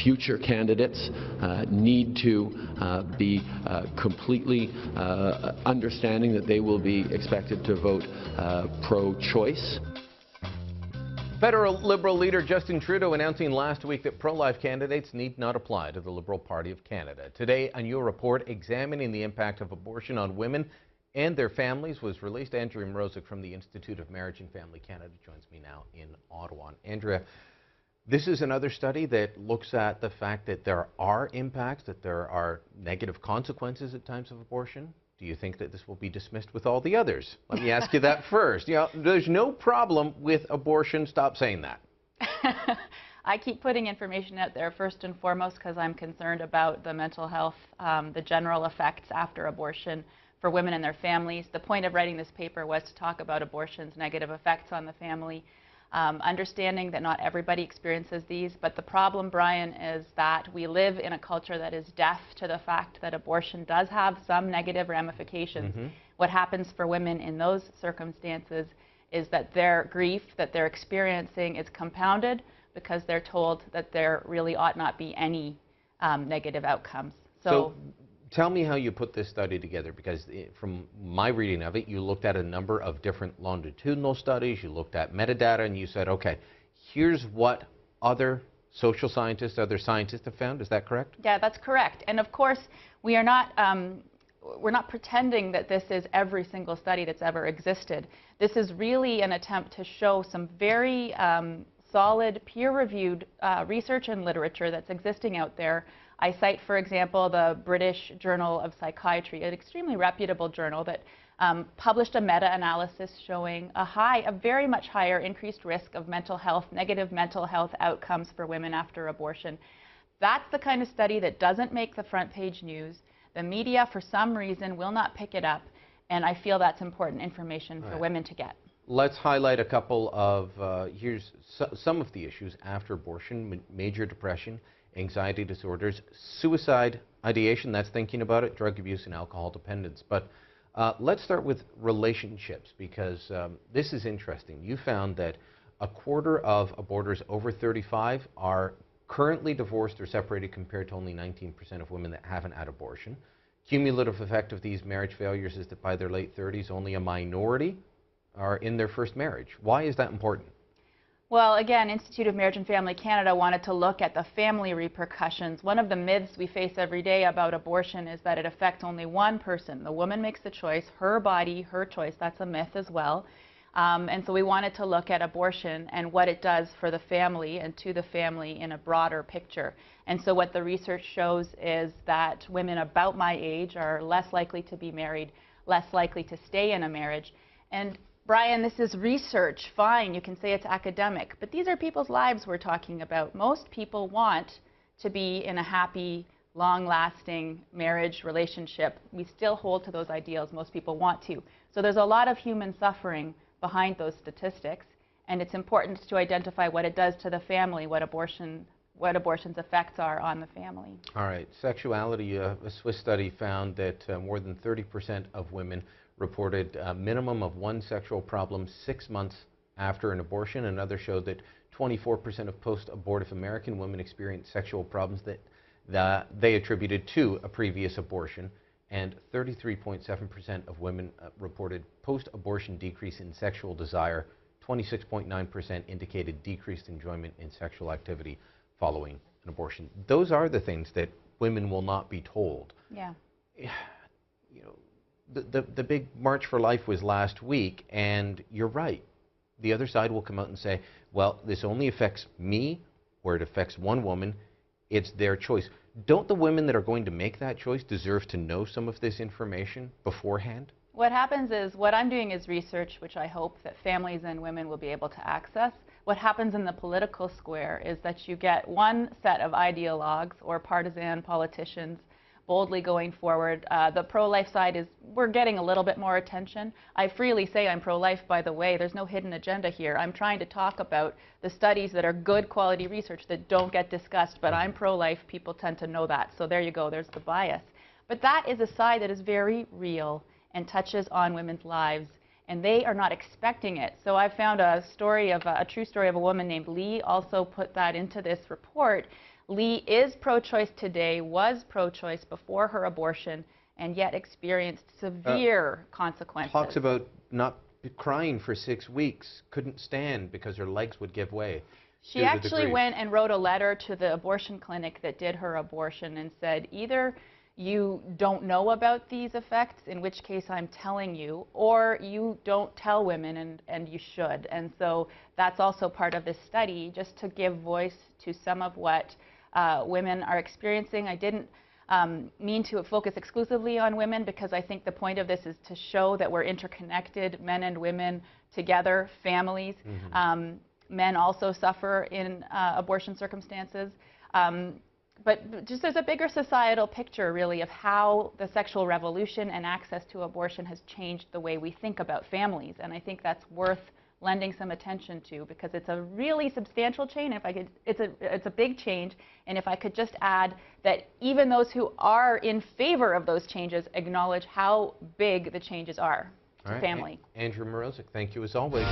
future candidates need to be completely understanding that they will be expected to vote pro-choice. Federal Liberal leader Justin Trudeau announcing last week that pro-life candidates need not apply to the Liberal Party of Canada. Today, a new report examining the impact of abortion on women and their families was released. Andrea Mrozek from the Institute of Marriage and Family Canada joins me now in Ottawa. Andrea, this is another study that looks at the fact that there are impacts, that there are negative consequences at times of abortion. Do you think that this will be dismissed with all the others? Let me ask you that first. You know, there's no problem with abortion. Stop saying that. I keep putting information out there first and foremost because I'm concerned about the mental health, the general effects after abortion for women and their families. The point of writing this paper was to talk about abortion's negative effects on the family. Understanding that not everybody experiences these, but the problem, Brian, is that we live in a culture that is deaf to the fact that abortion does have some negative ramifications. What happens for women in those circumstances is that their grief that they're experiencing is compounded because they're told that there really ought not be any negative outcomes. So tell me how you put this study together, because from my reading of it, you looked at a number of different longitudinal studies, you looked at metadata, and you said, okay, here's what other social scientists, other scientists have found. Is that correct? Yeah, that's correct. And of course, we're not pretending that this is every single study that's ever existed. This is really an attempt to show some very solid, peer-reviewed research and literature that's existing out there. I cite, for example, the British Journal of Psychiatry, an extremely reputable journal that published a meta-analysis showing a very much higher increased risk of mental health, negative mental health outcomes for women after abortion. That's the kind of study that doesn't make the front page news. The media, for some reason, will not pick it up, and I feel that's important information for women to get. Let's highlight a couple of, here's some of the issues after abortion: major depression, anxiety disorders, suicide ideation, that's thinking about it, drug abuse and alcohol dependence. But let's start with relationships, because this is interesting. You found that a quarter of aborters over 35 are currently divorced or separated, compared to only 19% of women that haven't had abortion. Cumulative effect of these marriage failures is that by their late 30s, only a minority are in their first marriage. Why is that important? Well, again, Institute of Marriage and Family Canada wanted to look at the family repercussions. One of the myths we face every day about abortion is that it affects only one person. The woman makes the choice, her body, her choice. That's a myth as well. And so we wanted to look at abortion and what it does for the family and to the family in a broader picture. And so what the research shows is that women about my age are less likely to be married, less likely to stay in a marriage. And Brian, this is research, fine, you can say it's academic, but these are people's lives we're talking about. Most people want to be in a happy, long-lasting marriage relationship. We still hold to those ideals. Most people want to. So there's a lot of human suffering behind those statistics, and it's important to identify what it does to the family, what abortion's effects are on the family. All right, sexuality, a Swiss study found that more than 30% of women reported a minimum of one sexual problem 6 months after an abortion. Another showed that 24% of post-abortive American women experienced sexual problems that they attributed to a previous abortion, and 33.7% of women reported post-abortion decrease in sexual desire. 26.9% indicated decreased enjoyment in sexual activity following an abortion. Those are the things that women will not be told. Yeah. You know, the big March for Life was last week, and you're right. The other side will come out and say, well, this only affects me, or it affects one woman. It's their choice. Don't the women that are going to make that choice deserve to know some of this information beforehand? What happens is, what I'm doing is research, which I hope that families and women will be able to access. What happens in the political square is that you get one set of ideologues or partisan politicians boldly going forward. The pro-life side is, we're getting a little bit more attention. I freely say I'm pro-life, by the way. There's no hidden agenda here. I'm trying to talk about the studies that are good quality research that don't get discussed, but I'm pro-life. People tend to know that. So there you go. There's the bias. But that is a side that is very real and touches on women's lives, and they are not expecting it. So I found a story of a true story of a woman named Lee, also put that into this report. Lee is pro-choice today, was pro-choice before her abortion, and yet experienced severe consequences. Talks about not crying for 6 weeks, couldn't stand because her legs would give way. She actually went and wrote a letter to the abortion clinic that did her abortion and said, either you don't know about these effects, in which case I'm telling you, or you don't tell women, and you should. And so that's also part of this study, just to give voice to some of what women are experiencing. I didn't mean to focus exclusively on women, because I think the point of this is to show that we're interconnected, men and women together, families. Men also suffer in abortion circumstances. But just there's a bigger societal picture, really, of how the sexual revolution and access to abortion has changed the way we think about families. And I think that's worth lending some attention to, because it's a really substantial change. It's a big change. And if I could just add that even those who are in favor of those changes acknowledge how big the changes are to family. Andrea Mrozek, thank you as always.